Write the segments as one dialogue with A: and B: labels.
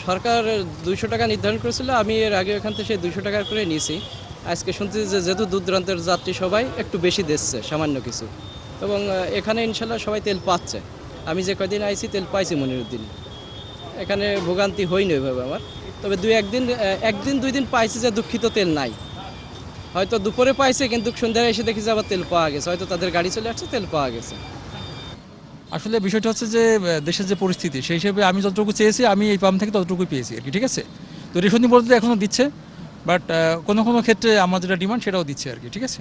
A: সরকার ২০০ টাকা নির্ধারণ করেছিল, আমি এর আগে এখান থেকে সেই ২০০ টাকা করে নিয়েছি। আজকে শুনছি যে যেহেতু দূর দূরান্তের যাত্রী সবাই একটু বেশি দিচ্ছে সামান্য কিছু, এবং এখানে ইনশাল্লাহ সবাই তেল পাচ্ছে। আমি যে কয়দিন আইছি তেল পাইছি মনিরুদ্দিন, এখানে ভোগান্তি হয়নি ওইভাবে আমার। তবে একদিন ২ দিন পাইছি যে দুঃখিত তেল নাই, হয়তো দুপুরে পাইছে কিন্তু সন্ধ্যায় এসে দেখি যে আবার তেল পাওয়া গেছে, হয়তো তাদের গাড়ি চলে আসছে, তেল পাওয়া গেছে।
B: আসলে বিষয়টা হচ্ছে যে দেশের যে পরিস্থিতি সেই হিসেবে আমি যতটুকু চেয়েছি আমি এই পাম্প থেকে ততটুকুই পেয়েছি আর কি, ঠিক আছে। তো রেশনি বলতে এখনও দিচ্ছে, বাট কোনো কোনো ক্ষেত্রে আমার যেটা ডিমান্ড সেটাও দিচ্ছে আর কি, ঠিক আছে।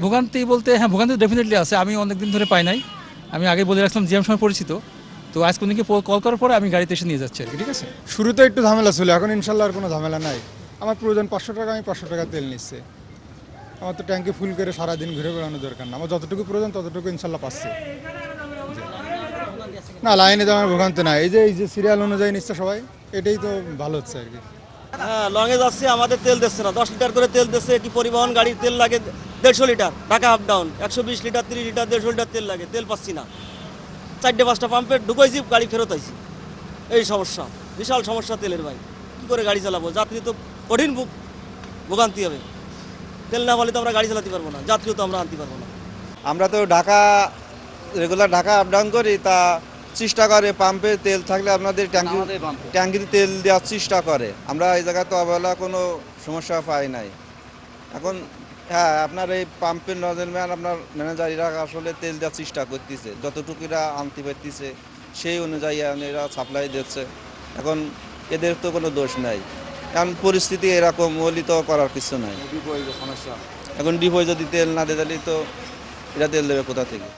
B: ভোগান্তি বলতে হ্যাঁ, ভোগান্তি ডেফিনেটলি আছে। আমি অনেক দিন ধরে পাই নাই, আমি আগে বলে রাখলাম জিএম সময় পরিচিত। তো আজ কোনদিকে কল করার পরে আমি গাড়িতে এসে নিয়ে যাচ্ছি আর কি, ঠিক আছে।
C: শুরুতে একটু ঝামেলা ছিল, এখন ইনশাল্লাহ আর কোনো ঝামেলা নাই। আমার প্রয়োজন 500 টাকা, আমি 500 টাকা তেল নিচ্ছে। আমার তো ট্যাঙ্কি ফুল করে সারাদিন ঘুরে বেড়ানোর দরকার না, আমার যতটুকু প্রয়োজন ততটুকু ইনশাল্লাহ পাচ্ছে। না, লাইনে তো আমার ভোগান্তি নাই, এই যে সিরিয়াল অনুযায়ী নিচ্ছে সবাই, এটাই তো ভালো হচ্ছে আর কি।
D: হ্যাঁ, লংয়ে যাচ্ছি, আমাদের তেল দিচ্ছে না। 10 লিটার করে তেল দিচ্ছে, কি পরিবহন গাড়ির তেল লাগে 150 litre, Dhaka up down 120 litre, 30 litre, 150 litre তেল লাগে, তেল পাচ্ছি না। 4-5টা পাম্পে ঢুকাইছি, গাড়ি ফেরত আইছি। এই সমস্যা, বিশাল সমস্যা তেলের ভাই। কী করে গাড়ি চালাবো? যাত্রী তো কঠিন ভোগান্তি হবে। তেল না পালে তো আমরা গাড়ি চালাতে পারবো না, যাত্রীও তো আমরা আনতে পারবো না।
E: আমরা তো Dhaka regular Dhaka up down করি, তা চেষ্টা করে পাম্পে তেল থাকলে আপনাদের ট্যাঙ্কিতে তেল দেওয়ার চেষ্টা করে। আমরা এই জায়গায় তো অবহেলা কোনো সমস্যা পাই নাই। এখন হ্যাঁ, আপনার এই পাম্পের নজরম্যান আপনার ম্যানেজারিরা আসলে তেল দেওয়ার চেষ্টা করতেছে, যতটুকুরা আনতে পারতেছে সেই অনুযায়ী এরা সাপ্লাই দিচ্ছে। এখন এদের তো কোনো দোষ নাই, কারণ পরিস্থিতি এরকম হলে তো করার কিছু নাই। এখন ডিপোয় যদি তেল না দেয় তাহলে তো এরা তেল দেবে কোথা থেকে?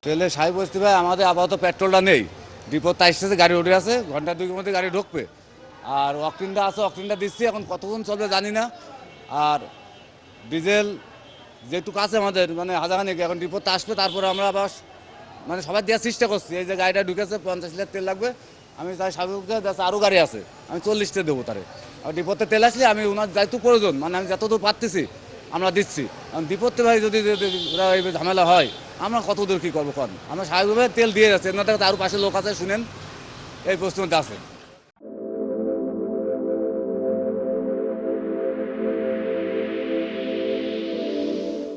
F: তেলে সাহেব বসতে ভাই, আমাদের আপাতত পেট্রোলটা নেই। ডিপোতে আসতেছে, গাড়ি উঠে আছে, ঘন্টা 2 মধ্যে গাড়ি ঢুকবে। আর অক্টিনটা আছে, অক্টিনটা দিচ্ছি, এখন কতক্ষণ চলবে জানি না। আর ডিজেল যেটুকু আছে আমাদের মানে হাজারখানেক, এখন ডিপোতে আসবে, তারপরে আমরা আবার মানে সবাই দেওয়ার চেষ্টা করছি। এই যে গাড়িটা ঢুকেছে, 50 লিটার তেল লাগবে, আমি তাই সাহেবকে যাচ্ছে, আরও গাড়ি আছে, আমি 40টা দেবো তারে। আর ডিপোতে তেল আসলে আমি ওনার যাইতো প্রয়োজন, মানে আমি যতদূর পারতেছি আমরা দিচ্ছি। কারণ ডিপোতে ভাই যদি ঝামেলা হয়, আমরা কত দূর কী করবো? আমরা স্বাভাবিকভাবে তেল দিয়ে যাচ্ছি, এনার আরও পাশে লোক আছে, শুনেন, এই প্রশ্নটা আছে।